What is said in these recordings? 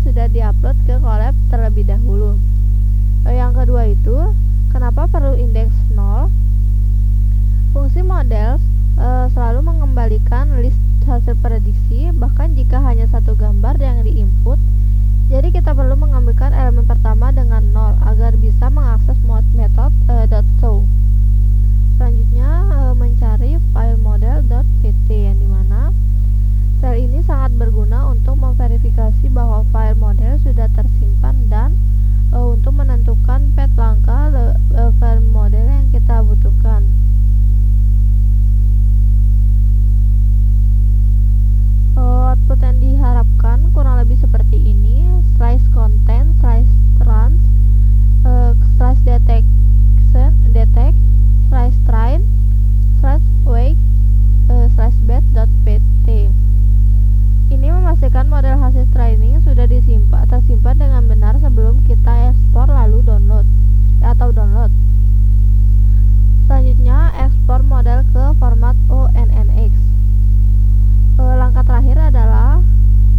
sudah diupload ke Colab terlebih dahulu. Yang kedua itu, kenapa perlu indeks 0? Fungsi model selalu mengembalikan list hasil prediksi, bahkan jika hanya satu gambar yang diinput. Jadi kita perlu mengambilkan elemen pertama dengan 0 agar bisa mengakses metode .show. Selanjutnya mencari file model.pt, yang dimana sel ini sangat berguna untuk memverifikasi bahwa file model sudah tersimpan dan untuk menentukan path langkah file model yang kita butuhkan. Output yang diharapkan kurang lebih seperti ini: slice content, slice runs, slice detect, slice train, slice weight, slice bed.pt. Ini memastikan model hasil training sudah tersimpan dengan benar sebelum kita ekspor lalu download. Selanjutnya, ekspor model ke format ONNX. Langkah terakhir adalah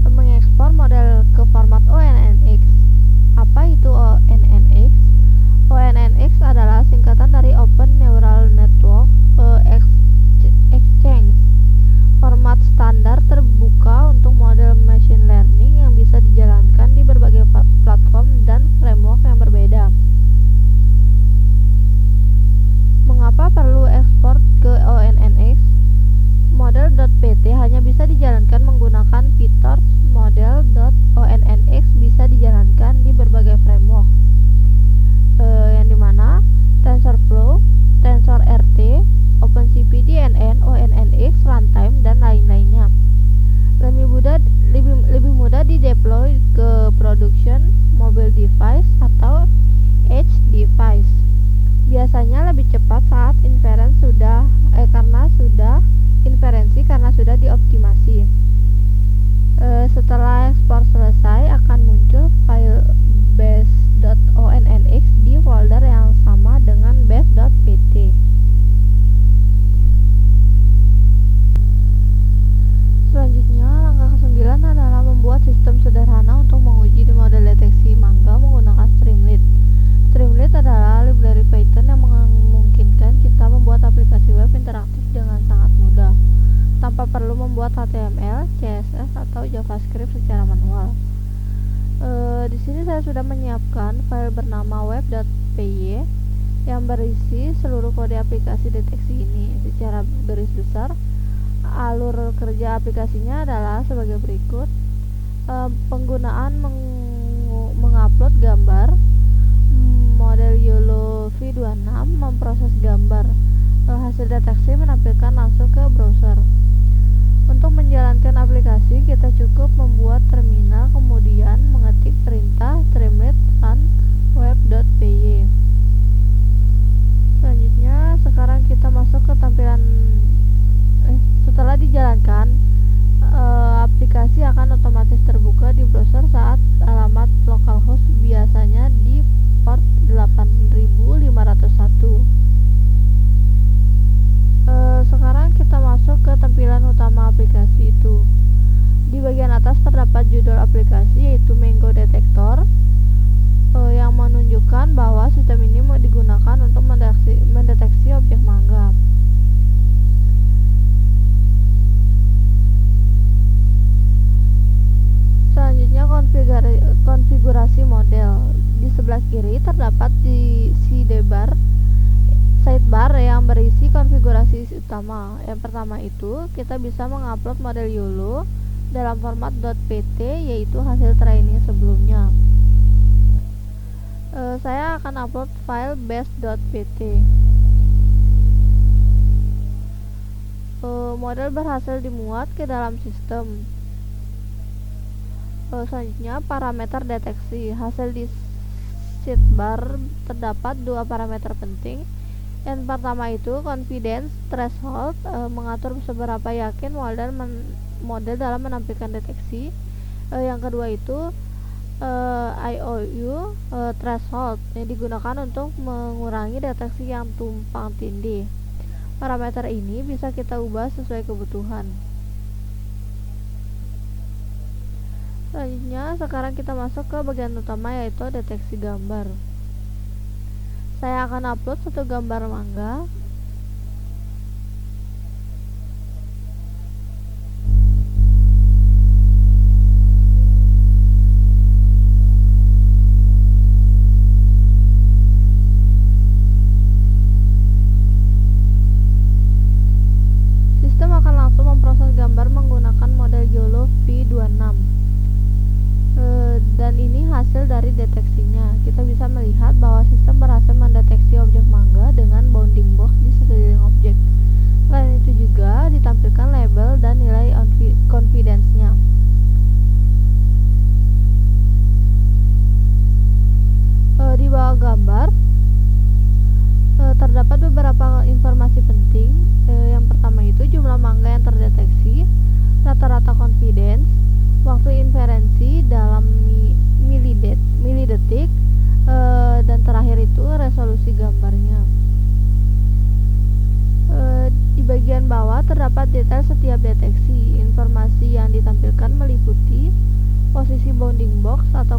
mengekspor model ke format ONNX. Apa itu ONNX? ONNX adalah singkatan dari Open Neural Network Exchange, format standar terbuka untuk model machine learning yang bisa dijalankan di berbagai platform dan framework yang berbeda. Mengapa perlu ekspor ke ONNX? Model.pt hanya bisa dijalankan menggunakan PyTorch. Model.ONNX bisa dijalankan di berbagai framework, yang dimana TensorFlow, TensorRT, OpenCV-DNN, ONNX, Runtime, dan lain-lainnya. Lebih mudah di-deploy ke production, mobile device, atau edge device. Biasanya lebih cepat saat karena sudah dioptimasi. Setelah ekspor selesai, akan muncul file base.onnx di folder yang sama dengan base.pt. Selanjutnya, langkah ke-9 adalah membuat sistem sederhana untuk menguji di model deteksi mangga menggunakan Streamlit. Streamlit adalah library Python yang memungkinkan kita membuat aplikasi web interaktif dengan sangat mudah, tanpa perlu membuat HTML, CSS, atau JavaScript secara manual. Di sini saya sudah menyiapkan file bernama web.py yang berisi seluruh kode aplikasi deteksi ini. Secara garis besar, alur kerja aplikasinya adalah sebagai berikut. Penggunaan mengupload gambar. Model YOLO V26 memproses gambar. Hasil deteksi menampilkan langsung ke browser. Untuk menjalankan aplikasi, kita cukup membuat terminal, kemudian mengetik perintah streamlit run web.py. Selanjutnya, sekarang kita masuk ke tampilan. Setelah dijalankan, aplikasi akan otomatis terbuka di browser saat alamat localhost biasanya di port 8501. Sekarang kita masuk ke tampilan utama aplikasi itu. Di bagian atas terdapat judul aplikasi, yaitu Mango Detector, yang menunjukkan bahwa sistem ini digunakan untuk mendeteksi objek mangga. Selanjutnya, konfigurasi model. Di sebelah kiri terdapat di sidebar yang berisi konfigurasi utama. Yang pertama itu, kita bisa mengupload model YOLO dalam format .pt, yaitu hasil training sebelumnya. Saya akan upload file base.pt. Model berhasil dimuat ke dalam sistem. Selanjutnya, parameter deteksi. Hasil di sidebar terdapat dua parameter penting. Yang pertama itu confidence threshold, mengatur seberapa yakin model dalam menampilkan deteksi. Yang kedua itu IOU threshold, yang digunakan untuk mengurangi deteksi yang tumpang tindih. Parameter ini bisa kita ubah sesuai kebutuhan. Selanjutnya, sekarang kita masuk ke bagian utama, yaitu deteksi gambar. Saya akan upload satu gambar mangga. Sistem akan langsung memproses gambar menggunakan model YOLO V26. Dan ini hasil dari deteksinya. Kita bisa melihat bahwa sistem berhasil mendeteksi objek mangga dengan bounding box di sekeliling objek. Selain itu juga ditampilkan label dan nilai confidence-nya. Di bawah gambar terdapat beberapa informasi penting. Yang pertama itu jumlah mangga yang terdeteksi, rata-rata confidence, waktu inferensi dalam milidetik, dan terakhir itu resolusi gambarnya. Di bagian bawah terdapat detail setiap deteksi. Informasi yang ditampilkan meliputi posisi bounding box atau